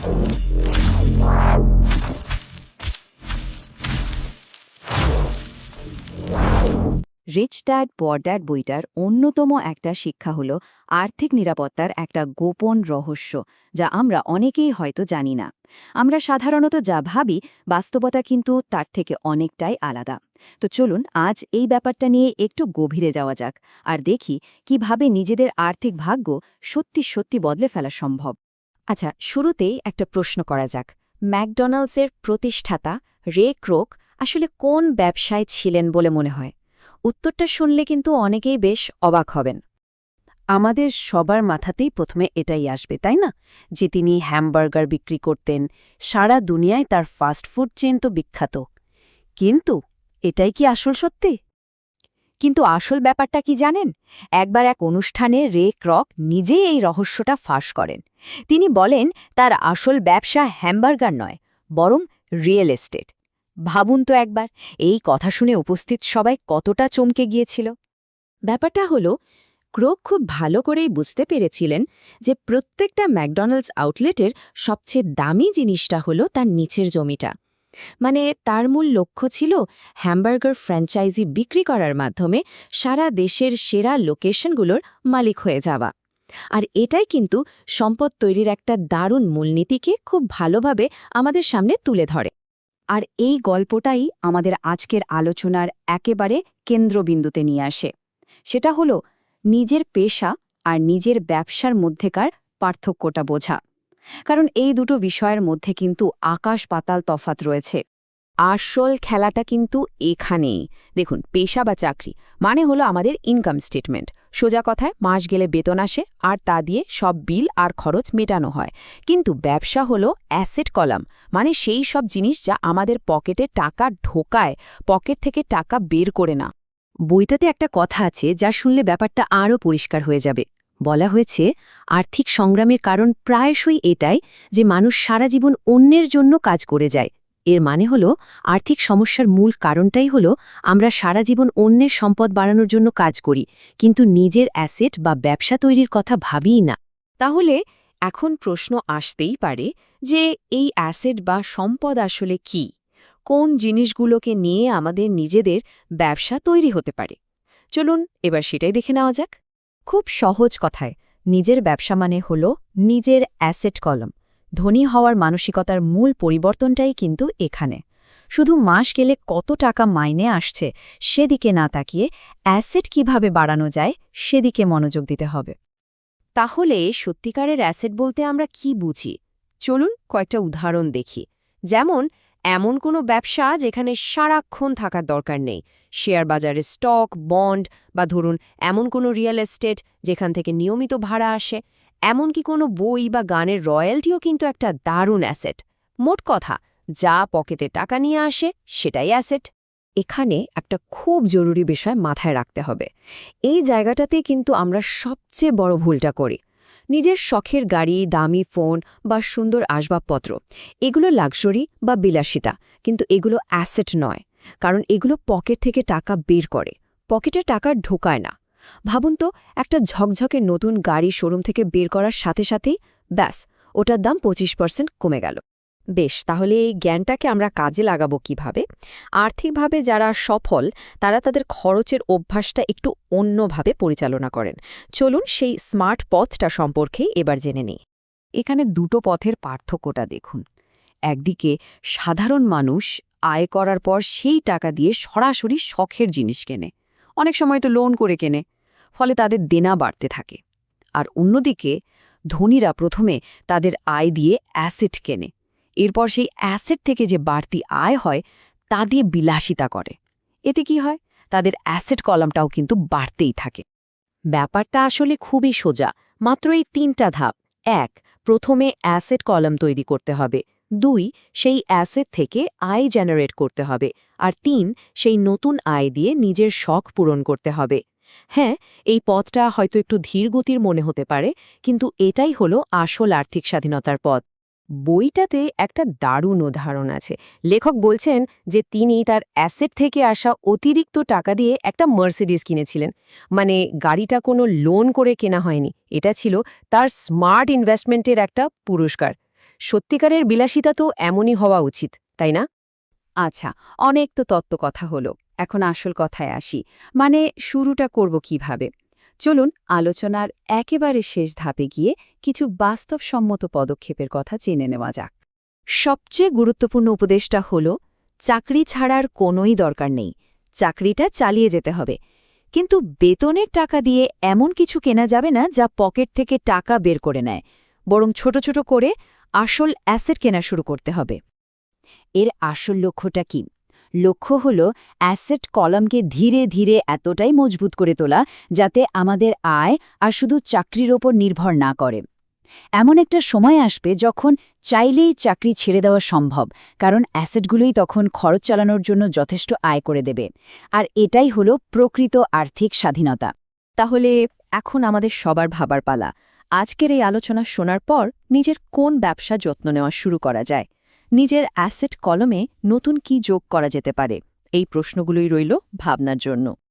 Rich dad poor dad বইটার অন্যতম একটা শিক্ষা হলো আর্থিক নিরাপত্তার একটা গোপন রহস্য, যা আমরা অনেকেই হয়তো জানি না। আমরা সাধারণত যা ভাবি, বাস্তবতা কিন্তু তার থেকে অনেকটাই আলাদা। তো চলুন আজ এই ব্যাপারটা নিয়ে একটু গভীরে যাওয়া যাক আর দেখি কিভাবে নিজেদের আর্থিক ভাগ্য সত্যি সত্যি বদলে ফেলা সম্ভব। আচ্ছা, শুরুতেই একটা প্রশ্ন করা যাক। ম্যাকডোনাল্ডসের প্রতিষ্ঠাতা রে ক্রোক আসলে কোন ব্যবসায় ছিলেন বলে মনে হয়? উত্তরটা শুনলে কিন্তু অনেকেই বেশ অবাক হবেন। আমাদের সবার মাথাতেই প্রথমে এটাই আসবে, তাই না? যে তিনি হ্যামবার্গার বিক্রি করতেন। সারা দুনিয়ায় তার ফাস্টফুড চেন তো বিখ্যাত। কিন্তু এটাই কি আসল সত্যি? কিন্তু আসল ব্যাপারটা কি জানেন? একবার এক অনুষ্ঠানে রে ক্রক নিজেই এই রহস্যটা ফাঁস করেন। তিনি বলেন তার আসল ব্যবসা হ্যামবার্গার নয়, বরং রিয়েল এস্টেট। ভাবুন তো একবার, এই কথা শুনে উপস্থিত সবাই কতটা চমকে গিয়েছিল। ব্যাপারটা হলো, ক্রোক খুব ভালো করেই বুঝতে পেরেছিলেন যে প্রত্যেকটা ম্যাকডোনাল্ডস আউটলেটের সবচেয়ে দামি জিনিসটা হলো তার নিচের জমিটা। মানে তার মূল লক্ষ্য ছিল হ্যামবার্গার ফ্র্যাঞ্চাইজি বিক্রি করার মাধ্যমে সারা দেশের সেরা লোকেশনগুলোর মালিক হয়ে যাওয়া। আর এটাই কিন্তু সম্পদ তৈরির একটা দারুণ মূলনীতিকে খুব ভালোভাবে আমাদের সামনে তুলে ধরে। আর এই গল্পটাই আমাদের আজকের আলোচনার একেবারে কেন্দ্রবিন্দুতে নিয়ে আসে। সেটা হলো নিজের পেশা আর নিজের ব্যবসার মধ্যেকার পার্থক্যটা বোঝা। কারণ এই দুটো বিষয়ের মধ্যে কিন্তু আকাশ পাতাল তফাৎ রয়েছে। আসল খেলাটা কিন্তু এখানেই। দেখুন, পেশা বা চাকরি মানে হলো আমাদের ইনকাম স্টেটমেন্ট। সোজা কথায় মাস গেলে বেতন আসে আর তা দিয়ে সব বিল আর খরচ মেটানো হয়। কিন্তু ব্যবসা হলো অ্যাসেট কলাম, মানে সেই সব জিনিস যা আমাদের পকেটে টাকা ঢোকায়, পকেট থেকে টাকা বের করে না। বইটাতে একটা কথা আছে যা শুনলে ব্যাপারটা আরও পরিষ্কার হয়ে যাবে। বলা হয়েছে, আর্থিক সংগ্রামের কারণ প্রায়শই এটাই যে মানুষ সারা জীবন অন্যের জন্য কাজ করে যায়। এর মানে হলো, আর্থিক সমস্যার মূল কারণটাই হলো আমরা সারা জীবন অন্যের সম্পদ বাড়ানোর জন্য কাজ করি, কিন্তু নিজের অ্যাসেট বা ব্যবসা তৈরির কথা ভাবিই না। তাহলে এখন প্রশ্ন আসতেই পারে যে এই অ্যাসেট বা সম্পদ আসলে কি? কোন জিনিসগুলোকে নিয়ে আমাদের নিজেদের ব্যবসা তৈরি হতে পারে? চলুন এবার সেটাই দেখে নেওয়া যাক। খুব সহজ কথায়, নিজের ব্যবসা মানে হল নিজের অ্যাসেট কলম। ধনী হওয়ার মানসিকতার মূল পরিবর্তনটাই কিন্তু এখানে। শুধু মাস গেলে কত টাকা মাইনে আসছে সেদিকে না তাকিয়ে অ্যাসেট কিভাবে বাড়ানো যায় সেদিকে মনোযোগ দিতে হবে। তাহলে সত্যিকারের অ্যাসেট বলতে আমরা কি বুঝি? চলুন কয়েকটা উদাহরণ দেখি। যেমন, এমন কোনো ব্যবসা যেখানে সারাক্ষণ থাকার দরকার নেই, শেয়ার বাজারে স্টক, বন্ড, বা ধরুন এমন কোনো রিয়েল এস্টেট যেখান থেকে নিয়মিত ভাড়া আসে। এমনকি কোনো বই বা গানের রয়্যালটিও কিন্তু একটা দারুণ অ্যাসেট। মোট কথা, যা পকেটে টাকা নিয়ে আসে সেটাই অ্যাসেট। এখানে একটা খুব জরুরি বিষয় মাথায় রাখতে হবে। এই জায়গাটাতে কিন্তু আমরা সবচেয়ে বড় ভুলটা করি। নিজের শখের গাড়ি, দামি ফোন বা সুন্দর আসবাবপত্র, এগুলো লাক্সারি বা বিলাসিতা, কিন্তু এগুলো অ্যাসেট নয়। কারণ এগুলো পকেট থেকে টাকা বের করে, পকেটে টাকা ঢোকায় না। ভাবুন তো, একটা ঝকঝকে নতুন গাড়ি শোরুম থেকে বের করার সাথে সাথেই ব্যাস, ওটার দাম 25% কমে গেল। বেশ, তাহলে এই জ্ঞানটাকে আমরা কাজে লাগাবো কিভাবে? আর্থিকভাবে যারা সফল, তারা তাদের খরচের অভ্যাসটা একটু অন্যভাবে পরিচালনা করেন। চলুন সেই স্মার্ট পথটা সম্পর্কে এবার জেনে নিই। এখানে দুটো পথের পার্থক্যটা দেখুন। একদিকে সাধারণ মানুষ আয় করার পর সেই টাকা দিয়ে সরাসরি শখের জিনিস কেনে, অনেক সময় তো লোন করে কেনে, ফলে তাদের দেনা বাড়তে থাকে। আর অন্যদিকে ধনীরা প্রথমে তাদের আয় দিয়ে অ্যাসেট কেনে, এরপর সেই অ্যাসেট থেকে যে বাড়তি আয় হয় তা দিয়ে বিলাসিতা করে। এতে কি হয়? তাদের অ্যাসেট কলামটাও কিন্তু বাড়তেই থাকে। ব্যাপারটা আসলে খুবই সোজা, মাত্র এই ৩টা ধাপ। ১. প্রথমে অ্যাসেট কলাম তৈরি করতে হবে। ২. সেই অ্যাসেট থেকে আয় জেনারেট করতে হবে। আর ৩. সেই নতুন আয় দিয়ে নিজের শখ পূরণ করতে হবে। হ্যাঁ, এই পথটা হয়তো একটু ধীরগতির মনে হতে পারে, কিন্তু এটাই হলো আসল আর্থিক স্বাধীনতার পথ। বইটাতে একটা দারুণ উদাহরণ আছে। লেখক বলছেন যে তিনি তার অ্যাসেট থেকে আসা অতিরিক্ত টাকা দিয়ে একটা মার্সিডিজ কিনেছিলেন। মানে গাড়িটা কোনো লোন করে কেনা হয়নি, এটা ছিল তার স্মার্ট ইনভেস্টমেন্টের একটা পুরস্কার। সত্যিকারের বিলাসিতা তো এমনই হওয়া উচিত, তাই না? আচ্ছা, অনেক তো তত্ত্ব কথা হলো, এখন আসল কথায় আসি, মানে শুরুটা করব কিভাবে। চলুন আলোচনার একেবারে শেষ ধাপে গিয়ে কিছু বাস্তবসম্মত পদক্ষেপের কথা জেনে নেওয়া যাক। সবচেয়ে গুরুত্বপূর্ণ উপদেশটা হল, চাকরি ছাড়ার কোনোই দরকার নেই, চাকরিটা চালিয়ে যেতে হবে। কিন্তু বেতনের টাকা দিয়ে এমন কিছু কেনা যাবে না যা পকেট থেকে টাকা বের করে নেয়, বরং ছোট ছোট করে আসল অ্যাসেট কেনা শুরু করতে হবে। এর আসল লক্ষ্যটা কি? লক্ষ্য হল অ্যাসেট কলামকে ধীরে ধীরে এতটাই মজবুত করে তোলা যাতে আমাদের আয় আর শুধু চাকরির ওপর নির্ভর না করে। এমন একটা সময় আসবে যখন চাইলেই চাকরি ছেড়ে দেওয়া সম্ভব, কারণ অ্যাসেটগুলোই তখন খরচ চালানোর জন্য যথেষ্ট আয় করে দেবে। আর এটাই হলো প্রকৃত আর্থিক স্বাধীনতা। তাহলে এখন আমাদের সবার ভাবার পালা, আজকের এই আলোচনা শোনার পর নিজের কোন ব্যবসা যত্ন নেওয়া শুরু করা যায়, নিজের অ্যাসেট কলমে নতুন কি যোগ করা যেতে পারে, এই প্রশ্নগুলোই রইল ভাবনার জন্য।